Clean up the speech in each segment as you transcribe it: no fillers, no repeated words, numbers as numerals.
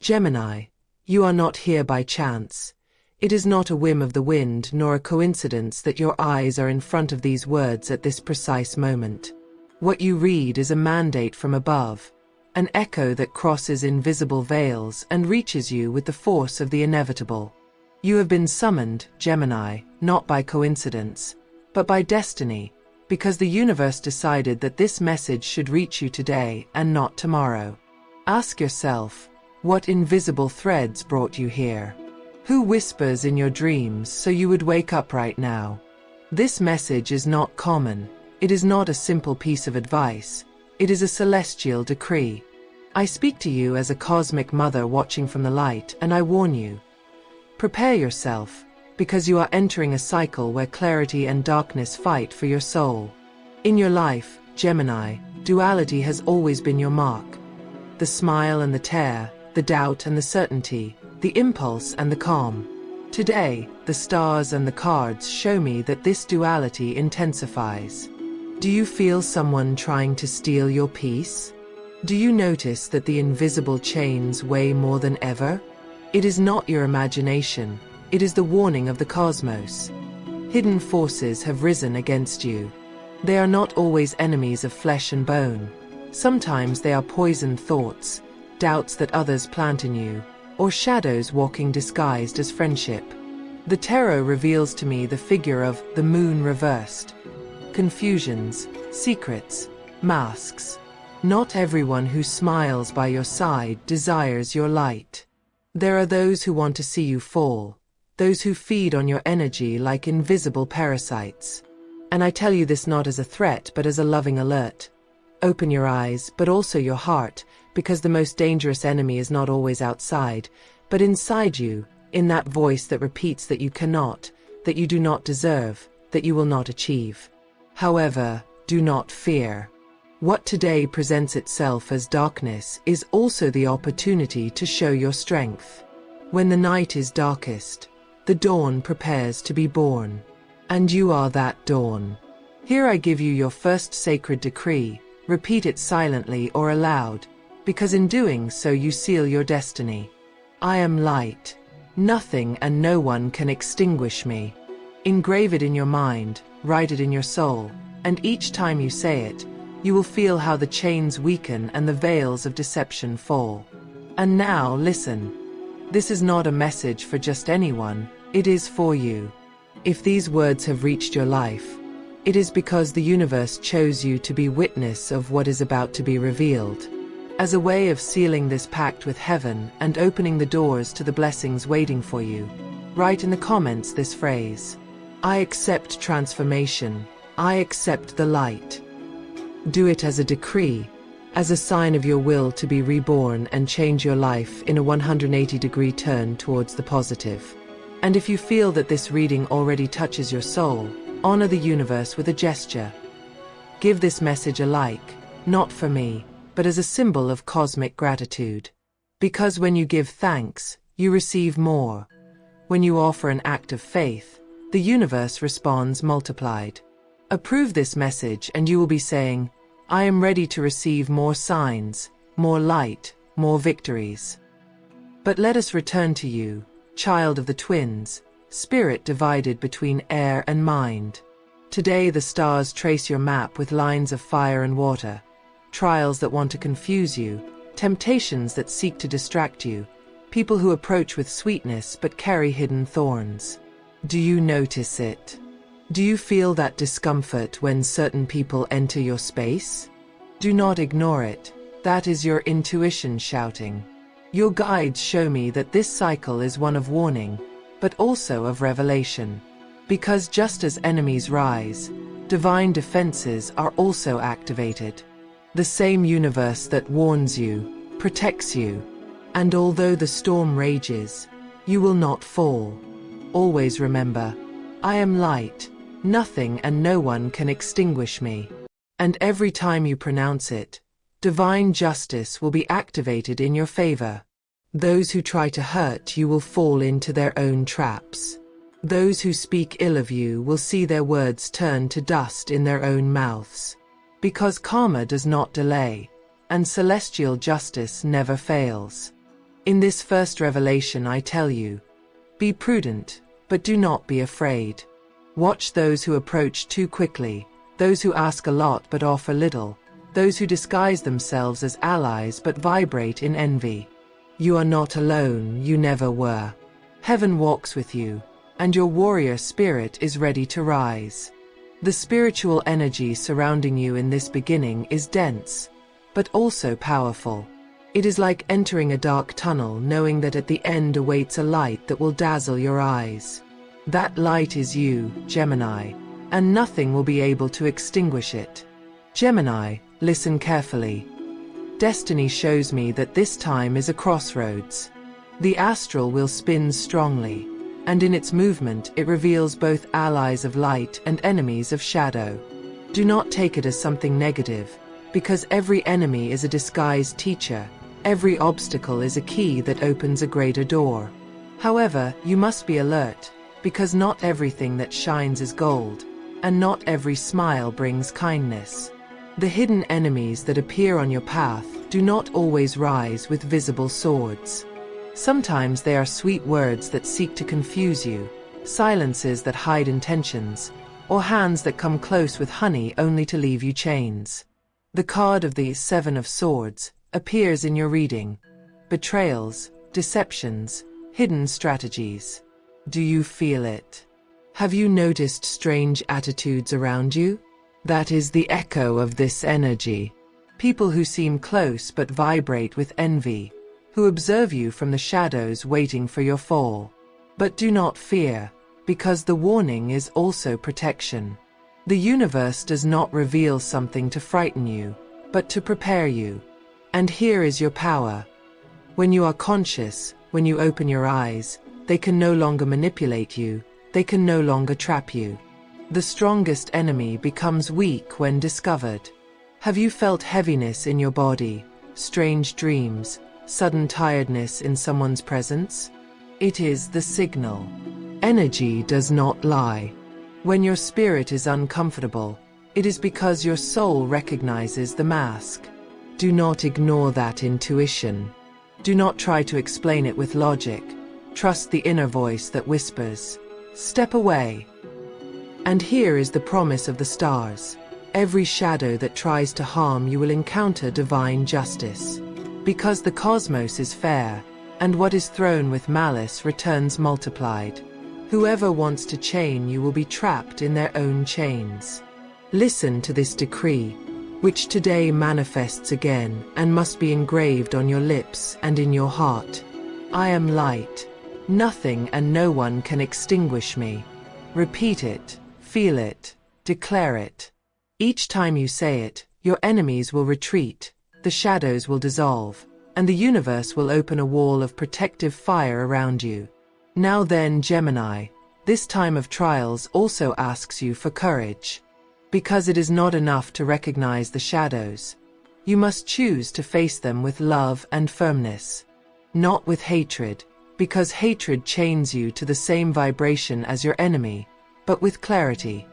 Gemini, you are not here by chance. It is not a whim of the wind nor a coincidence that your eyes are in front of these words at this precise moment. What you read is a mandate from above, an echo that crosses invisible veils and reaches you with the force of the inevitable. You have been summoned, Gemini, not by coincidence, but by destiny, because the universe decided that this message should reach you today and not tomorrow. Ask yourself, what invisible threads brought you here? Who whispers in your dreams so you would wake up right now? This message is not common. It is not a simple piece of advice. It is a celestial decree. I speak to you as a cosmic mother watching from the light, and I warn you. Prepare yourself, because you are entering a cycle where clarity and darkness fight for your soul. In your life, Gemini, duality has always been your mark. The smile and the tear, the doubt and the certainty, the impulse and the calm. Today, the stars and the cards show me that this duality intensifies. Do you feel someone trying to steal your peace? Do you notice that the invisible chains weigh more than ever? It is not your imagination, it is the warning of the cosmos. Hidden forces have risen against you. They are not always enemies of flesh and bone. Sometimes they are poisoned thoughts, doubts that others plant in you, or shadows walking disguised as friendship. The tarot reveals to me the figure of the moon reversed. Confusions, secrets, masks. Not everyone who smiles by your side desires your light. There are those who want to see you fall, those who feed on your energy like invisible parasites. And I tell you this not as a threat but as a loving alert. Open your eyes, but also your heart, because the most dangerous enemy is not always outside, but inside you, in that voice that repeats that you cannot, that you do not deserve, that you will not achieve. However, do not fear. What today presents itself as darkness is also the opportunity to show your strength. When the night is darkest, the dawn prepares to be born. And you are that dawn. Here I give you your first sacred decree. Repeat it silently or aloud, because in doing so you seal your destiny. I am light. Nothing and no one can extinguish me. Engrave it in your mind, write it in your soul, and each time you say it, you will feel how the chains weaken and the veils of deception fall. And now listen. This is not a message for just anyone, it is for you. If these words have reached your life, it is because the universe chose you to be witness of what is about to be revealed. As a way of sealing this pact with heaven and opening the doors to the blessings waiting for you, write in the comments this phrase: I accept transformation, I accept the light. Do it as a decree, as a sign of your will to be reborn and change your life in a 180-degree turn towards the positive. And if you feel that this reading already touches your soul, honor the universe with a gesture. Give this message a like, not for me, but as a symbol of cosmic gratitude. Because when you give thanks, you receive more. When you offer an act of faith, the universe responds multiplied. Approve this message and you will be saying, I am ready to receive more signs, more light, more victories. But let us return to you, child of the twins, spirit divided between air and mind. Today the stars trace your map with lines of fire and water, trials that want to confuse you, temptations that seek to distract you, people who approach with sweetness but carry hidden thorns. Do you notice it? Do you feel that discomfort when certain people enter your space? Do not ignore it. That is your intuition shouting. Your guides show me that this cycle is one of warning, but also of revelation. Because just as enemies rise, divine defenses are also activated. The same universe that warns you, protects you. And although the storm rages, you will not fall. Always remember, I am light. Nothing and no one can extinguish me. And every time you pronounce it, divine justice will be activated in your favor. Those who try to hurt you will fall into their own traps. Those who speak ill of you will see their words turn to dust in their own mouths. Because karma does not delay, and celestial justice never fails. In this first revelation I tell you, be prudent, but do not be afraid. Watch those who approach too quickly, those who ask a lot but offer little, those who disguise themselves as allies but vibrate in envy. You are not alone, you never were. Heaven walks with you, and your warrior spirit is ready to rise. The spiritual energy surrounding you in this beginning is dense, but also powerful. It is like entering a dark tunnel knowing that at the end awaits a light that will dazzle your eyes. That light is you, Gemini, and nothing will be able to extinguish it. Gemini, listen carefully. Destiny shows me that this time is a crossroads. The astral will spin strongly, and in its movement it reveals both allies of light and enemies of shadow. Do not take it as something negative, because every enemy is a disguised teacher, every obstacle is a key that opens a greater door. However, you must be alert, because not everything that shines is gold, and not every smile brings kindness. The hidden enemies that appear on your path do not always rise with visible swords. Sometimes they are sweet words that seek to confuse you, silences that hide intentions, or hands that come close with honey only to leave you chains. The card of the Seven of Swords appears in your reading. Betrayals, deceptions, hidden strategies. Do you feel it? Have you noticed strange attitudes around you? That is the echo of this energy. People who seem close but vibrate with envy, who observe you from the shadows waiting for your fall. But do not fear, because the warning is also protection. The universe does not reveal something to frighten you, but to prepare you. And here is your power. When you are conscious, when you open your eyes, they can no longer manipulate you, they can no longer trap you. The strongest enemy becomes weak when discovered. Have you felt heaviness in your body, strange dreams, sudden tiredness in someone's presence? It is the signal. Energy does not lie. When your spirit is uncomfortable, it is because your soul recognizes the mask. Do not ignore that intuition. Do not try to explain it with logic. Trust the inner voice that whispers, "Step away." And here is the promise of the stars. Every shadow that tries to harm you will encounter divine justice. Because the cosmos is fair, and what is thrown with malice returns multiplied. Whoever wants to chain you will be trapped in their own chains. Listen to this decree, which today manifests again and must be engraved on your lips and in your heart. I am light. Nothing and no one can extinguish me. Repeat it, feel it, declare it. Each time you say it, your enemies will retreat, the shadows will dissolve, and the universe will open a wall of protective fire around you. Now then, Gemini, this time of trials also asks you for courage. Because it is not enough to recognize the shadows. You must choose to face them with love and firmness. Not with hatred, because hatred chains you to the same vibration as your enemy, but with clarity.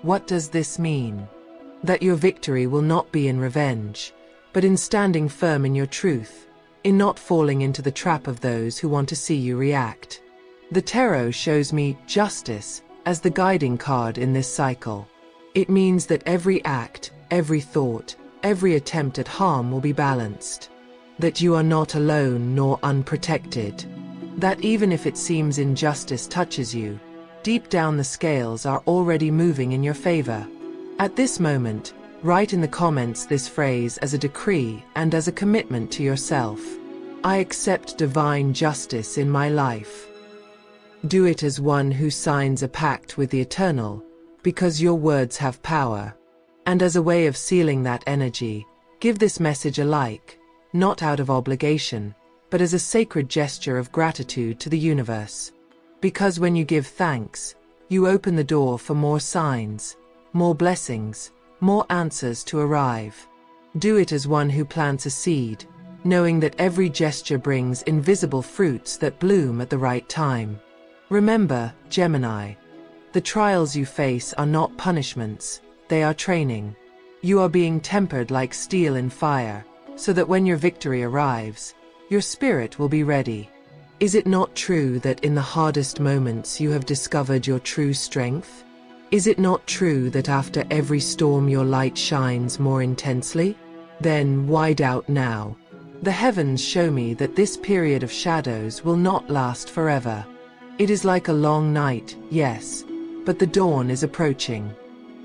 What does this mean? That your victory will not be in revenge, but in standing firm in your truth, in not falling into the trap of those who want to see you react. The tarot shows me justice as the guiding card in this cycle. It means that every act, every thought, every attempt at harm will be balanced. That you are not alone nor unprotected. That even if it seems injustice touches you, deep down the scales are already moving in your favor. At this moment, write in the comments this phrase as a decree and as a commitment to yourself. I accept divine justice in my life. Do it as one who signs a pact with the eternal, because your words have power. And as a way of sealing that energy, give this message alike, not out of obligation, but as a sacred gesture of gratitude to the universe. Because when you give thanks, you open the door for more signs, more blessings, more answers to arrive. Do it as one who plants a seed, knowing that every gesture brings invisible fruits that bloom at the right time. Remember, Gemini, the trials you face are not punishments, they are training. You are being tempered like steel in fire, so that when your victory arrives, Your spirit will be ready. Is it not true that in the hardest moments you have discovered your true strength? Is it not true that after every storm your light shines more intensely? Then why doubt now? The heavens show me that this period of shadows will not last forever. It is like a long night, yes, but the dawn is approaching.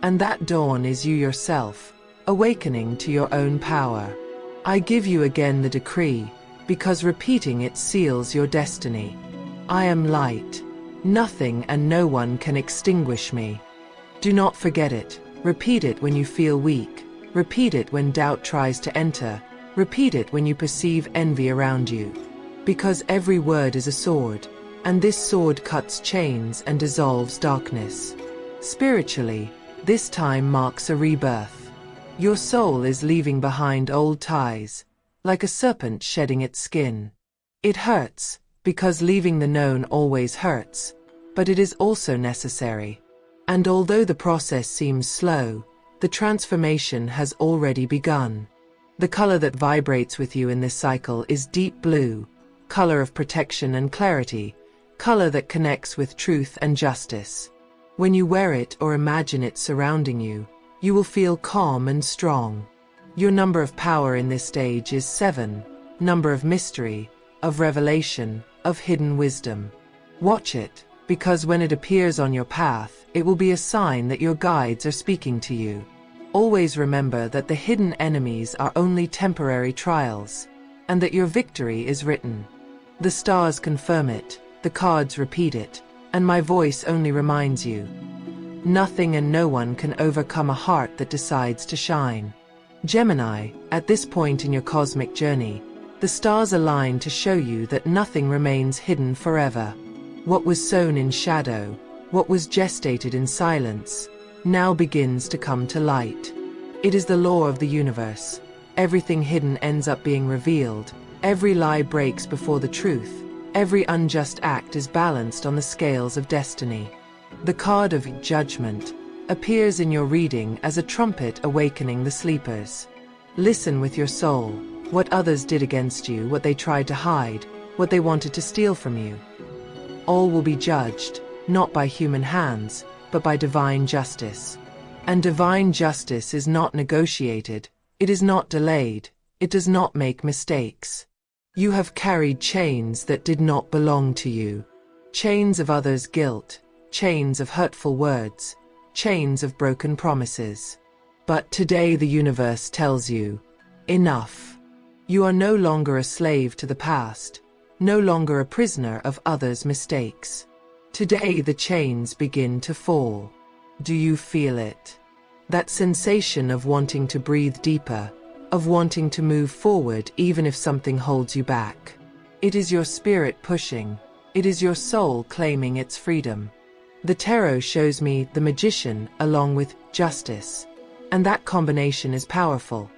And that dawn is you yourself, awakening to your own power. I give you again the decree, because repeating it seals your destiny. I am light. Nothing and no one can extinguish me. Do not forget it. Repeat it when you feel weak. Repeat it when doubt tries to enter. Repeat it when you perceive envy around you. Because every word is a sword, and this sword cuts chains and dissolves darkness. Spiritually, this time marks a rebirth. Your soul is leaving behind old ties, like a serpent shedding its skin. It hurts, because leaving the known always hurts, but it is also necessary. And although the process seems slow, the transformation has already begun. The color that vibrates with you in this cycle is deep blue, color of protection and clarity, color that connects with truth and justice. When you wear it or imagine it surrounding you, you will feel calm and strong. Your number of power in this stage is 7, number of mystery, of revelation, of hidden wisdom. Watch it, because when it appears on your path, it will be a sign that your guides are speaking to you. Always remember that the hidden enemies are only temporary trials, and that your victory is written. The stars confirm it, the cards repeat it, and my voice only reminds you. Nothing and no one can overcome a heart that decides to shine. Gemini, at this point in your cosmic journey, the stars align to show you that nothing remains hidden forever. What was sown in shadow, what was gestated in silence, now begins to come to light. It is the law of the universe. Everything hidden ends up being revealed. Every lie breaks before the truth. Every unjust act is balanced on the scales of destiny. The card of judgment appears in your reading as a trumpet awakening the sleepers. Listen with your soul, what others did against you, what they tried to hide, what they wanted to steal from you. All will be judged, not by human hands, but by divine justice. And divine justice is not negotiated, it is not delayed, it does not make mistakes. You have carried chains that did not belong to you. Chains of others' guilt, chains of hurtful words, chains of broken promises. But today the universe tells you, enough. You are no longer a slave to the past, no longer a prisoner of others' mistakes. Today the chains begin to fall. Do you feel it? That sensation of wanting to breathe deeper, of wanting to move forward even if something holds you back. It is your spirit pushing. It is your soul claiming its freedom. The tarot shows me the magician along with justice, and that combination is powerful.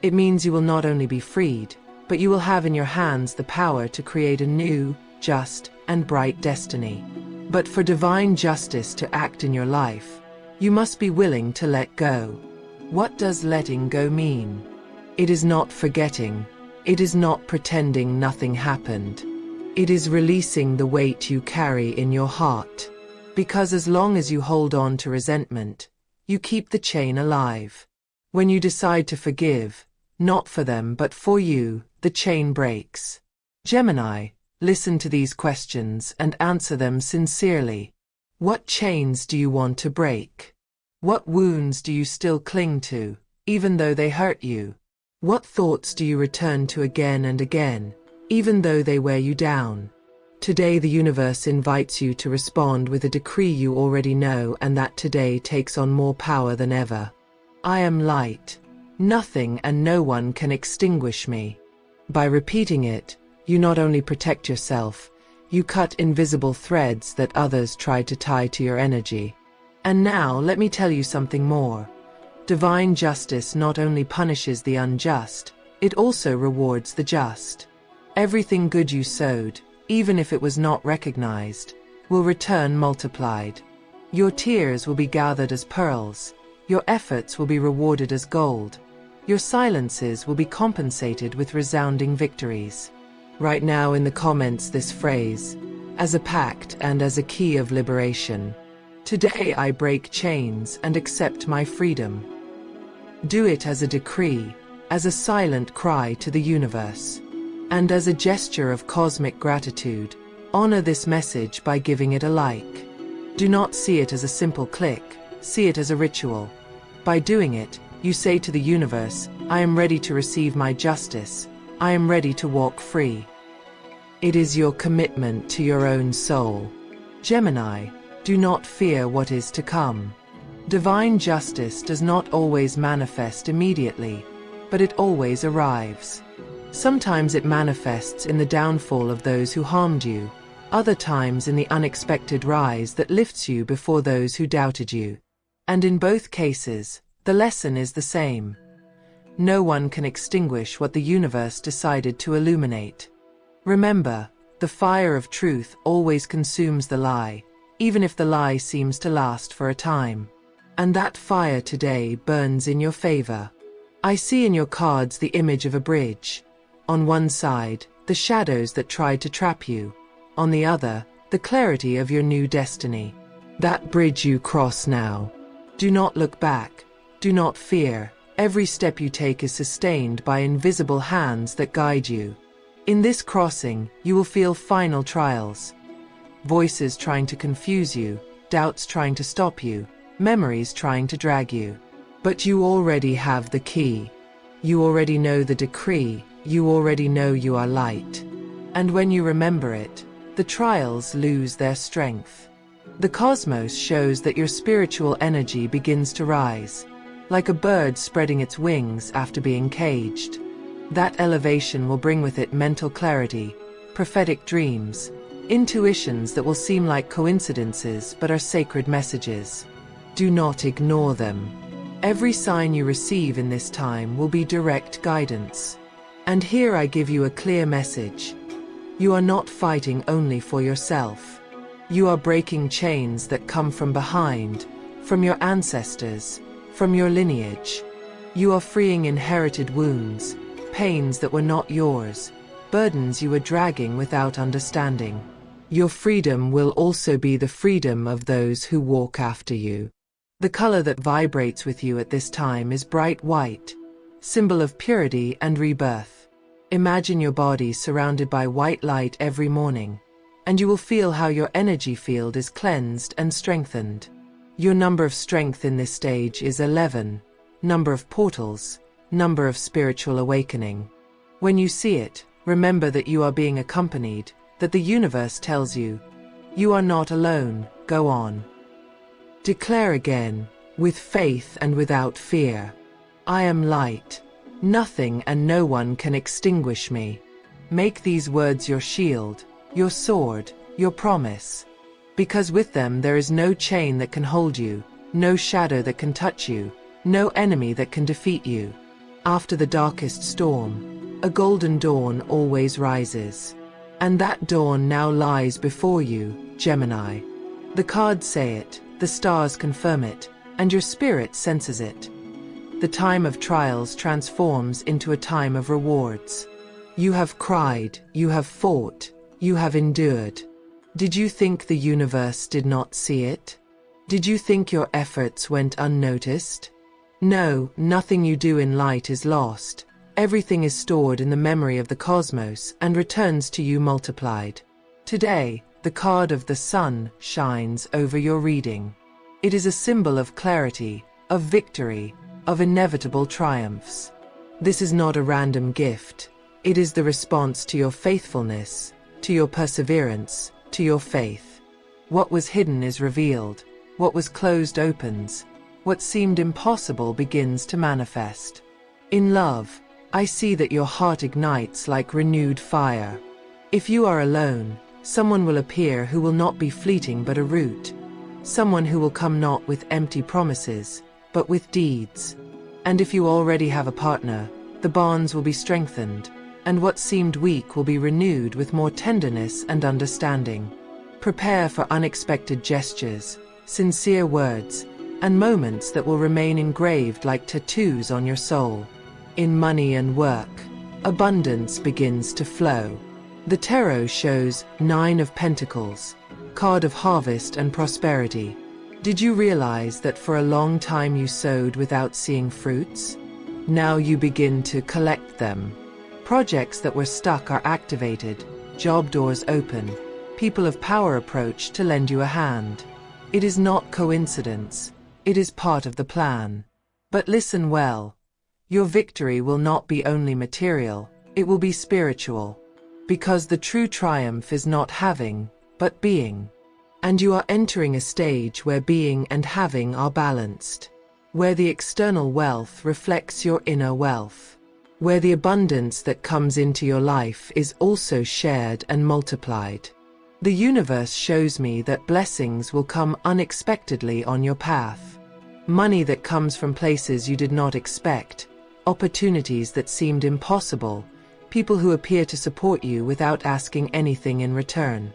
It means you will not only be freed, but you will have in your hands the power to create a new, just, and bright destiny. But for divine justice to act in your life, you must be willing to let go. What does letting go mean? It is not forgetting. It is not pretending nothing happened. It is releasing the weight you carry in your heart. Because as long as you hold on to resentment, you keep the chain alive. When you decide to forgive, not for them but for you, the chain breaks. Gemini, listen to these questions and answer them sincerely. What chains do you want to break? What wounds do you still cling to, even though they hurt you? What thoughts do you return to again and again, even though they wear you down? Today the universe invites you to respond with a decree you already know, and that today takes on more power than ever. I am light. Nothing and no one can extinguish me. By repeating it, you not only protect yourself, you cut invisible threads that others tried to tie to your energy. And now let me tell you something more. Divine justice not only punishes the unjust, it also rewards the just. Everything good you sowed, even if it was not recognized, will return multiplied. Your tears will be gathered as pearls. Your efforts will be rewarded as gold. Your silences will be compensated with resounding victories. Write now in the comments this phrase, as a pact and as a key of liberation. Today I break chains and accept my freedom. Do it as a decree, as a silent cry to the universe. And as a gesture of cosmic gratitude, honor this message by giving it a like. Do not see it as a simple click, see it as a ritual. By doing it, you say to the universe, I am ready to receive my justice, I am ready to walk free. It is your commitment to your own soul. Gemini, do not fear what is to come. Divine justice does not always manifest immediately, but it always arrives. Sometimes it manifests in the downfall of those who harmed you, other times in the unexpected rise that lifts you before those who doubted you. And in both cases, the lesson is the same. No one can extinguish what the universe decided to illuminate. Remember, the fire of truth always consumes the lie, even if the lie seems to last for a time. And that fire today burns in your favor. I see in your cards the image of a bridge. On one side, the shadows that tried to trap you. On the other, the clarity of your new destiny. That bridge you cross now. Do not look back. Do not fear. Every step you take is sustained by invisible hands that guide you. In this crossing, you will feel final trials. Voices trying to confuse you, doubts trying to stop you, memories trying to drag you. But you already have the key. You already know the decree. You already know you are light. And when you remember it, the trials lose their strength. The cosmos shows that your spiritual energy begins to rise, like a bird spreading its wings after being caged. That elevation will bring with it mental clarity, prophetic dreams, intuitions that will seem like coincidences but are sacred messages. Do not ignore them. Every sign you receive in this time will be direct guidance. And here I give you a clear message. You are not fighting only for yourself. You are breaking chains that come from behind, from your ancestors, from your lineage. You are freeing inherited wounds, pains that were not yours, burdens you were dragging without understanding. Your freedom will also be the freedom of those who walk after you. The color that vibrates with you at this time is bright white, symbol of purity and rebirth. Imagine your body surrounded by white light every morning, and you will feel how your energy field is cleansed and strengthened. Your number of strength in this stage is 11, number of portals, number of spiritual awakening. When you see it, remember that you are being accompanied, that the universe tells you, you are not alone, go on. Declare again, with faith and without fear, I am light. Nothing and no one can extinguish me. Make these words your shield, your sword, your promise. Because with them there is no chain that can hold you, no shadow that can touch you, no enemy that can defeat you. After the darkest storm, a golden dawn always rises. And that dawn now lies before you, Gemini. The cards say it, the stars confirm it, and your spirit senses it. The time of trials transforms into a time of rewards. You have cried, you have fought, you have endured. Did you think the universe did not see it? Did you think your efforts went unnoticed? No, nothing you do in light is lost. Everything is stored in the memory of the cosmos and returns to you multiplied. Today, the card of the sun shines over your reading. It is a symbol of clarity, of victory, of inevitable triumphs. This is not a random gift. It is the response to your faithfulness, to your perseverance, to your faith. What was hidden is revealed. What was closed opens. What seemed impossible begins to manifest. In love, I see that your heart ignites like renewed fire. If you are alone, someone will appear who will not be fleeting but a root. Someone who will come not with empty promises, but with deeds. And if you already have a partner, the bonds will be strengthened, and what seemed weak will be renewed with more tenderness and understanding. Prepare for unexpected gestures, sincere words, and moments that will remain engraved like tattoos on your soul. In money and work, abundance begins to flow. The tarot shows Nine of Pentacles, card of harvest and prosperity. Did you realize that for a long time you sowed without seeing fruits? Now you begin to collect them. Projects that were stuck are activated, job doors open, people of power approach to lend you a hand. It is not coincidence, it is part of the plan. But listen well. Your victory will not be only material, it will be spiritual. Because the true triumph is not having, but being. And you are entering a stage where being and having are balanced. Where the external wealth reflects your inner wealth. Where the abundance that comes into your life is also shared and multiplied. The universe shows me that blessings will come unexpectedly on your path. Money that comes from places you did not expect, opportunities that seemed impossible, people who appear to support you without asking anything in return.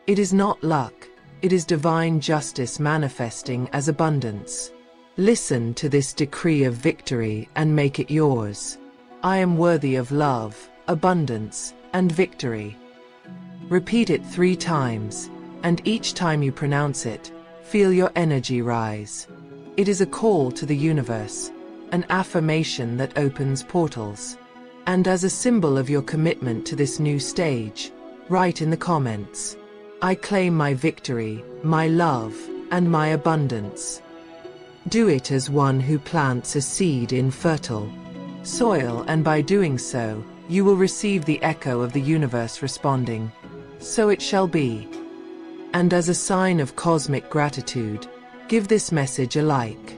It is not luck, it is divine justice manifesting as abundance. Listen to this decree of victory and make it yours. I am worthy of love, abundance, and victory. Repeat it 3 times, and each time you pronounce it, feel your energy rise. It is a call to the universe, an affirmation that opens portals. And as a symbol of your commitment to this new stage, write in the comments, I claim my victory, my love, and my abundance. Do it as one who plants a seed in fertile soil, and by doing so, you will receive the echo of the universe responding, so it shall be. And as a sign of cosmic gratitude, give this message a like.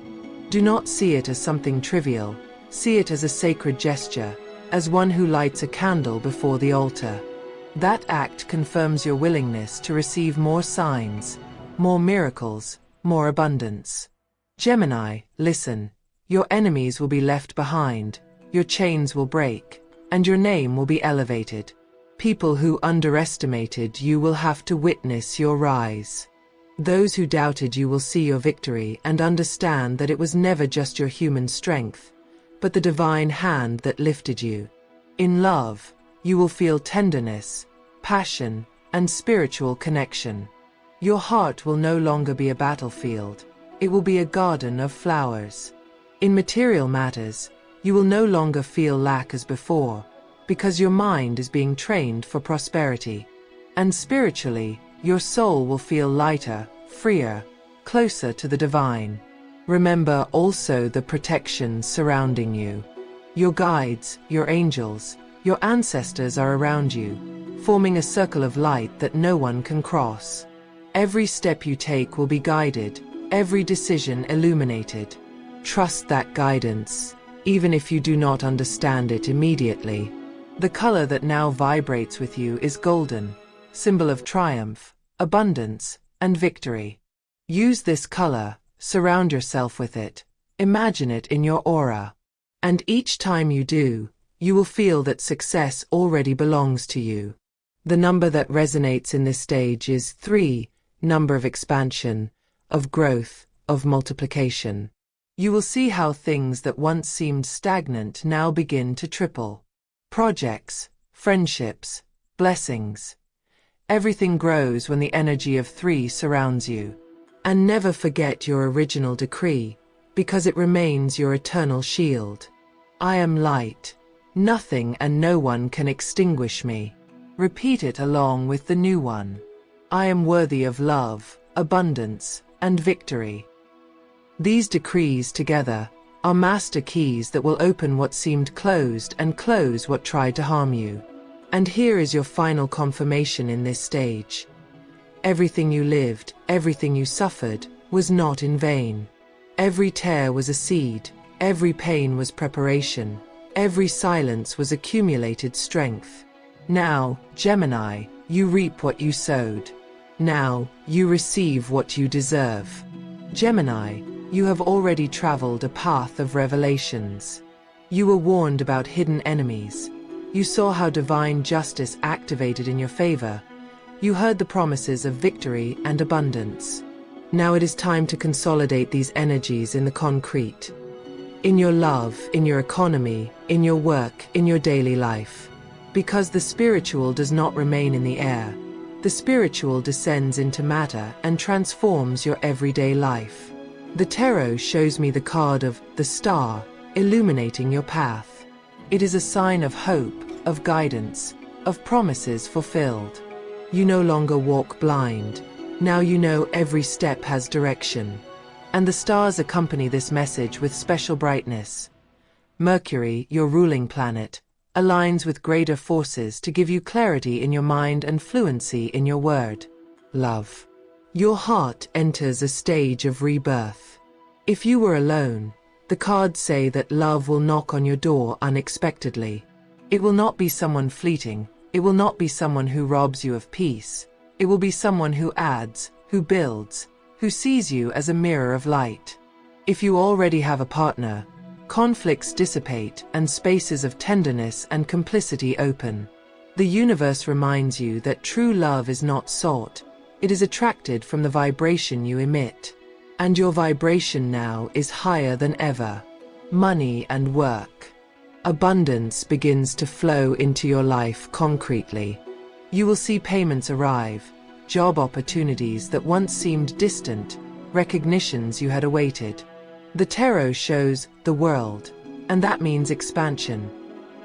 Do not see it as something trivial, see it as a sacred gesture, as one who lights a candle before the altar. That act confirms your willingness to receive more signs, more miracles, more abundance. Gemini, listen. Your enemies will be left behind, your chains will break, and your name will be elevated. People who underestimated you will have to witness your rise. Those who doubted you will see your victory and understand that it was never just your human strength, but the divine hand that lifted you. In love, you will feel tenderness, passion, and spiritual connection. Your heart will no longer be a battlefield, it will be a garden of flowers. In material matters, you will no longer feel lack as before, because your mind is being trained for prosperity. And spiritually, your soul will feel lighter, freer, closer to the divine. Remember also the protection surrounding you. Your guides, your angels, your ancestors are around you, forming a circle of light that no one can cross. Every step you take will be guided, every decision illuminated. Trust that guidance, even if you do not understand it immediately. The color that now vibrates with you is golden, symbol of triumph, abundance, and victory. Use this color, surround yourself with it, imagine it in your aura. And each time you do, you will feel that success already belongs to you. The number that resonates in this stage is 3, number of expansion, of growth, of multiplication. You will see how things that once seemed stagnant now begin to triple. Projects, friendships, blessings. Everything grows when the energy of 3 surrounds you. And never forget your original decree, because it remains your eternal shield. I am light. Nothing and no one can extinguish me. Repeat it along with the new one. I am worthy of love, abundance, and victory. These decrees together are master keys that will open what seemed closed and close what tried to harm you. And here is your final confirmation in this stage. Everything you lived, everything you suffered, was not in vain. Every tear was a seed, every pain was preparation, every silence was accumulated strength. Now, Gemini, you reap what you sowed. Now, you receive what you deserve. Gemini, you have already traveled a path of revelations. You were warned about hidden enemies. You saw how divine justice activated in your favor. You heard the promises of victory and abundance. Now it is time to consolidate these energies in the concrete. in your love, in your economy, in your work, in your daily life. Because the spiritual does not remain in the air. The spiritual descends into matter and transforms your everyday life. The tarot shows me the card of the star, illuminating your path. It is a sign of hope, of guidance, of promises fulfilled. You no longer walk blind. Now you know every step has direction. And the stars accompany this message with special brightness. Mercury, your ruling planet, aligns with greater forces to give you clarity in your mind and fluency in your word. Love. Your heart enters a stage of rebirth. If you were alone, the cards say that love will knock on your door unexpectedly. It will not be someone fleeting. It will not be someone who robs you of peace. It will be someone who adds, who builds, who sees you as a mirror of light. If you already have a partner, conflicts dissipate and spaces of tenderness and complicity open. The universe reminds you that true love is not sought. It is attracted from the vibration you emit. And your vibration now is higher than ever. Money and work. Abundance begins to flow into your life concretely. You will see payments arrive, job opportunities that once seemed distant, recognitions you had awaited. The tarot shows the world, and that means expansion.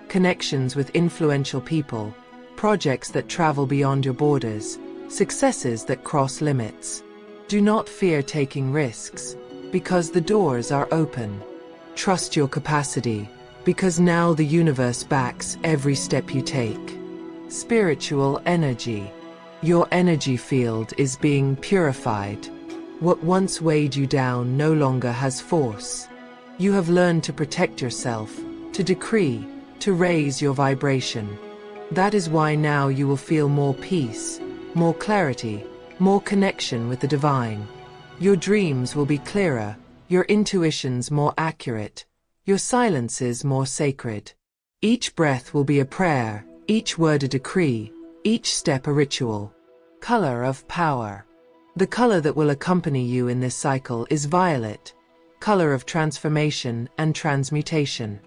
Connections with influential people, projects that travel beyond your borders, successes that cross limits. Do not fear taking risks, because the doors are open. Trust your capacity, because now the universe backs every step you take. Spiritual energy. Your energy field is being purified. What once weighed you down no longer has force. You have learned to protect yourself, to decree, to raise your vibration. That is why now you will feel more peace, more clarity, more connection with the divine. Your dreams will be clearer, your intuitions more accurate, your silences more sacred. Each breath will be a prayer, each word a decree, each step a ritual. Color of power. The color that will accompany you in this cycle is violet, color of transformation and transmutation.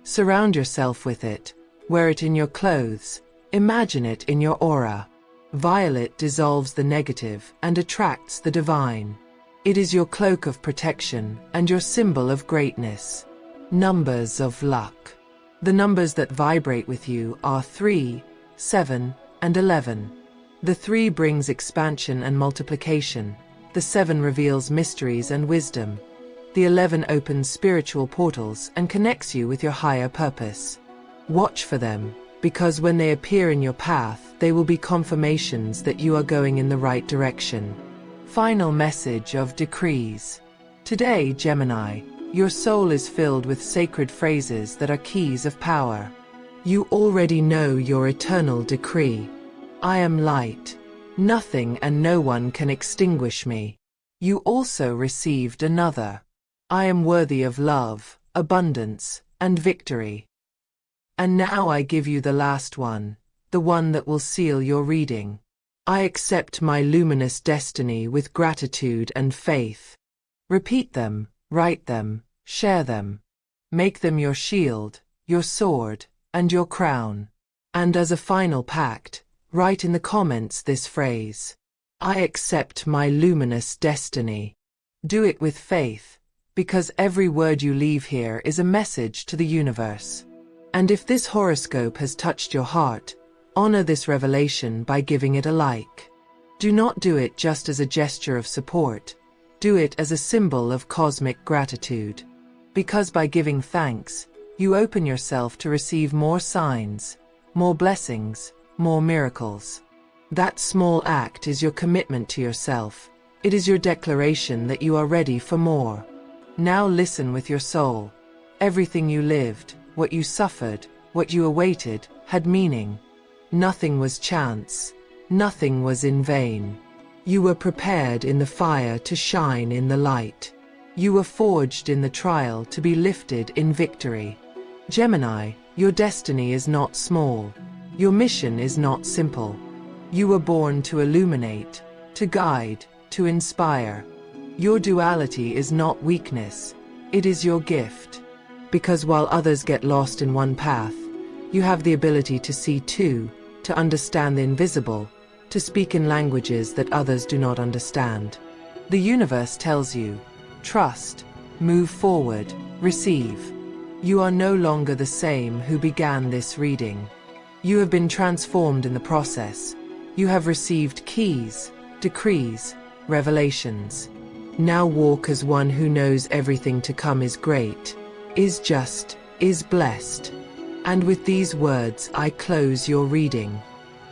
Surround yourself with it, wear it in your clothes, imagine it in your aura. Violet dissolves the negative and attracts the divine. It is your cloak of protection and your symbol of greatness. Numbers of luck. The numbers that vibrate with you are 3, 7, and 11. The 3 brings expansion and multiplication. The 7 reveals mysteries and wisdom. The 11 opens spiritual portals and connects you with your higher purpose. Watch for them, because when they appear in your path, they will be confirmations that you are going in the right direction. Final message of decrees. Today, Gemini, your soul is filled with sacred phrases that are keys of power. You already know your eternal decree. I am light. Nothing and no one can extinguish me. You also received another. I am worthy of love, abundance, and victory. And now I give you the last one, the one that will seal your reading. I accept my luminous destiny with gratitude and faith. Repeat them, write them, share them. Make them your shield, your sword, and your crown. And as a final pact, write in the comments this phrase: I accept my luminous destiny. Do it with faith, because every word you leave here is a message to the universe. And if this horoscope has touched your heart, honor this revelation by giving it a like. Do not do it just as a gesture of support. Do it as a symbol of cosmic gratitude. Because by giving thanks, you open yourself to receive more signs, more blessings, more miracles. That small act is your commitment to yourself. It is your declaration that you are ready for more. Now listen with your soul. Everything you lived, what you suffered, what you awaited, had meaning. Nothing was chance. Nothing was in vain. You were prepared in the fire to shine in the light. You were forged in the trial to be lifted in victory. Gemini, your destiny is not small. Your mission is not simple. You were born to illuminate, to guide, to inspire. Your duality is not weakness. It is your gift. Because while others get lost in one path, you have the ability to see two, to understand the invisible, to speak in languages that others do not understand. The universe tells you, trust, move forward, receive. You are no longer the same who began this reading. You have been transformed in the process. You have received keys, decrees, revelations. Now walk as one who knows everything to come is great, is just, is blessed. And with these words I close your reading.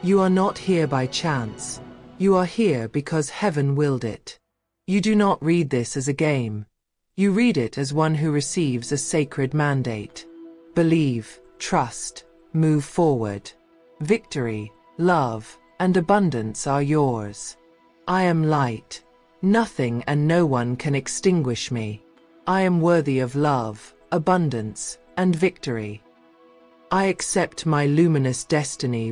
You are not here by chance. You are here because heaven willed it. You do not read this as a game. You read it as one who receives a sacred mandate. Believe, trust, move forward. Victory, love, and abundance are yours. I am light. Nothing and no one can extinguish me. I am worthy of love, abundance, and victory. I accept my luminous destiny